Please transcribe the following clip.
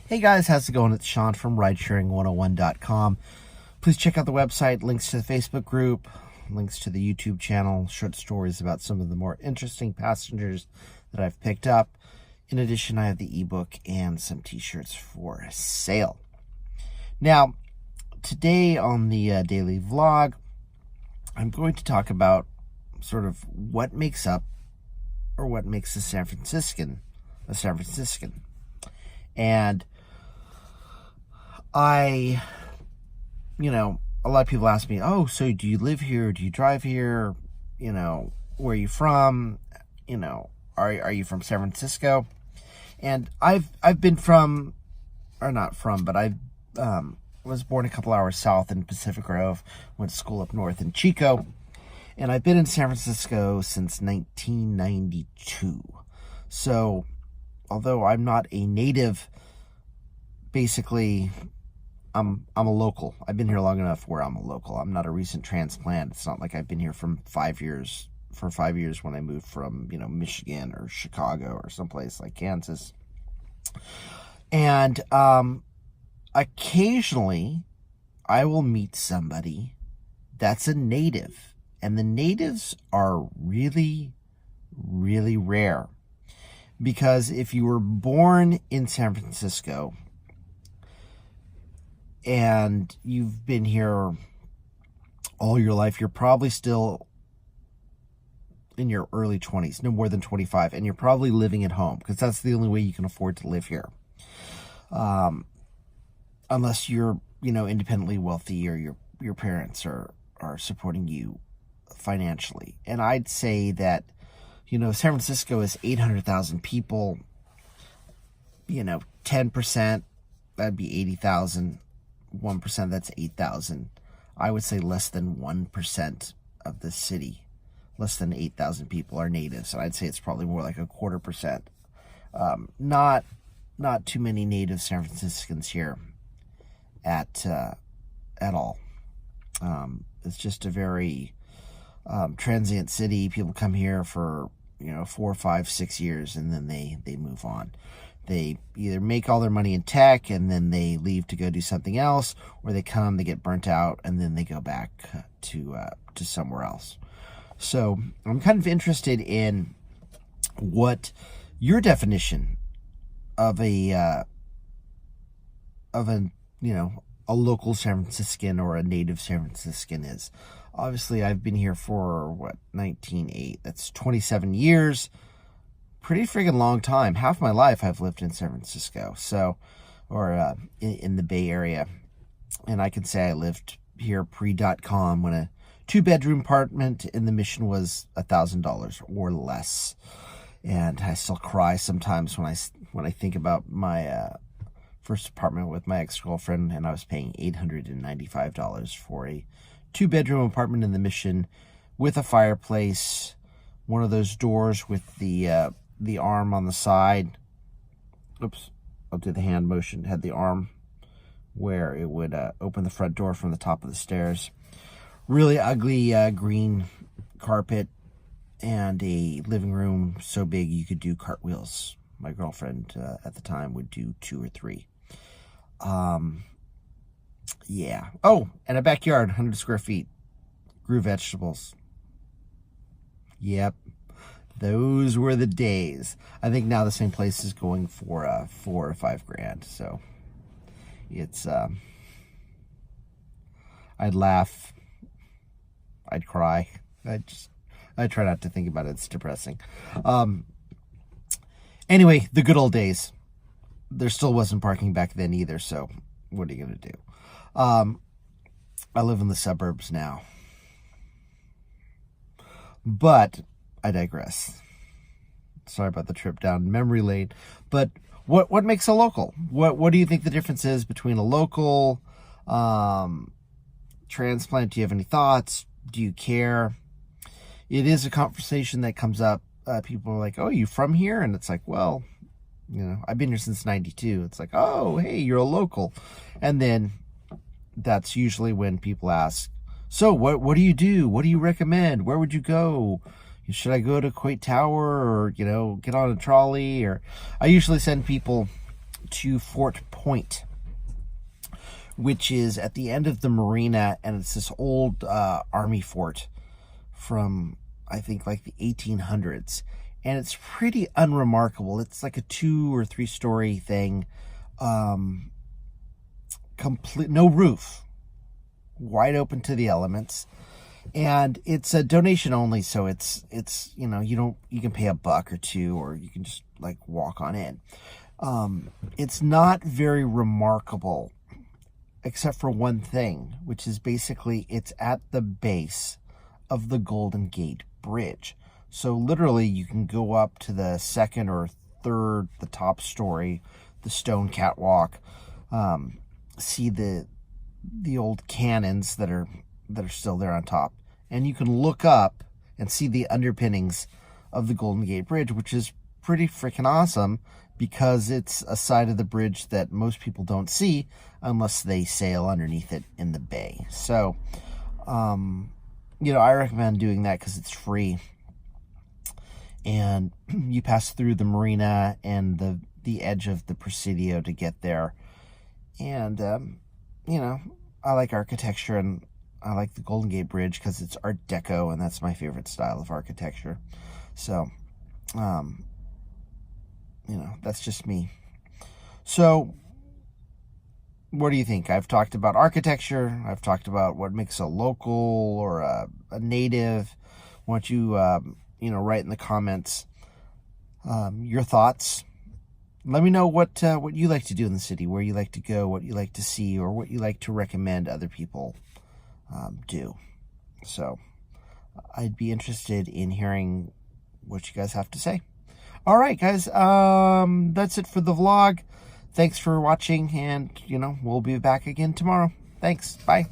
Hey guys, how's it going? It's Sean from Ridesharing101.com. Please check out the website, links to the Facebook group, links to the YouTube channel, short stories about some of the more interesting passengers that I've picked up. In addition, I have the ebook and some t-shirts for sale. Now, today on the daily vlog, I'm going to talk about sort of what makes up or what makes a San Franciscan a San Franciscan. And a lot of people ask me, oh, so do you live here? Do you drive here? Where are you from? Are you from San Francisco? And I've been from, or not from, but I was born a couple hours south in Pacific Grove, went to school up north in Chico, and I've been in San Francisco since 1992. So, although I'm not a native, basically, I'm a local. I've been here long enough where I'm a local. I'm not a recent transplant. It's not like I've been here for 5 years when I moved from, Michigan or Chicago or someplace like Kansas. And occasionally I will meet somebody that's a native. And the natives are really, really rare. Because if you were born in San Francisco and you've been here all your life, you're probably still in your early 20s, no more than 25, and you're probably living at home because that's the only way you can afford to live here. Unless you're, independently wealthy or your parents are supporting you financially. And I'd say that, San Francisco is 800,000 people, 10%, that'd be 80,000. 1%, that's 8,000. I would say less than 1% of the city, less than 8,000 people are natives. And I'd say it's probably more like 0.25%. Not too many native San Franciscans here at all. It's just a very transient city. People come here for 4, 5, 6 years, and then they move on. They either make all their money in tech and then they leave to go do something else, or they come, they get burnt out, and then they go back to somewhere else. So I'm kind of interested in what your definition of a local San Franciscan or a native San Franciscan is. Obviously, I've been here for 1908. That's 27 years. Pretty friggin' long time. Half my life I've lived in San Francisco, or in the Bay Area. And I can say I lived here pre.com when a 2-bedroom apartment in the Mission was $1,000 or less. And I still cry sometimes when I think about my first apartment with my ex-girlfriend, and I was paying $895 for a 2-bedroom apartment in the Mission with a fireplace, one of those doors with the arm on the side. Oops, I'll do the hand motion. Had the arm where it would open the front door from the top of the stairs. Really ugly green carpet, and a living room so big you could do cartwheels. My girlfriend at the time would do 2 or 3. Yeah. Oh, and a backyard, 100 square feet. Grew vegetables. Yep. Those were the days. I think now the same place is going for $4,000 or $5,000. So it's, I'd laugh. I'd cry. I try not to think about it. It's depressing. Anyway, the good old days. There still wasn't parking back then either. So what are you going to do? I live in the suburbs now. But I digress. Sorry about the trip down memory lane. But what makes a local? What do you think the difference is between a local transplant? Do you have any thoughts? Do you care? It is a conversation that comes up. People are like, oh, you from here? And it's like, well, I've been here since 92. It's like, oh, hey, you're a local. And then that's usually when people ask, so what do you do? What do you recommend? Where would you go? Should I go to Coit Tower or, get on a trolley? Or I usually send people to Fort Point, which is at the end of the marina, and it's this old army fort from, I think, like the 1800s. And it's pretty unremarkable. It's like a 2 or 3 story thing. Complete, no roof, wide open to the elements. And it's a donation only, so it's you know, you can pay $1 or $2, or you can just like walk on in. It's not very remarkable, except for one thing, which is basically it's at the base of the Golden Gate Bridge. So literally you can go up to the 2nd or 3rd, the top story, the stone catwalk, see the old cannons that are still there on top. And you can look up and see the underpinnings of the Golden Gate Bridge, which is pretty freaking awesome, because it's a side of the bridge that most people don't see unless they sail underneath it in the bay. So, you know, I recommend doing that because it's free. And you pass through the marina and the edge of the Presidio to get there. And, you know, I like architecture, and I like the Golden Gate Bridge because it's Art Deco, and that's my favorite style of architecture. So, you know, that's just me. So, what do you think? I've talked about architecture. I've talked about what makes a local or a native. Why don't you, you know, write in the comments your thoughts. Let me know what you like to do in the city, where you like to go, what you like to see, or what you like to recommend other people do. So I'd be interested in hearing what you guys have to say. All right, guys, that's it for the vlog. Thanks for watching, and, you know, we'll be back again tomorrow. Thanks. Bye.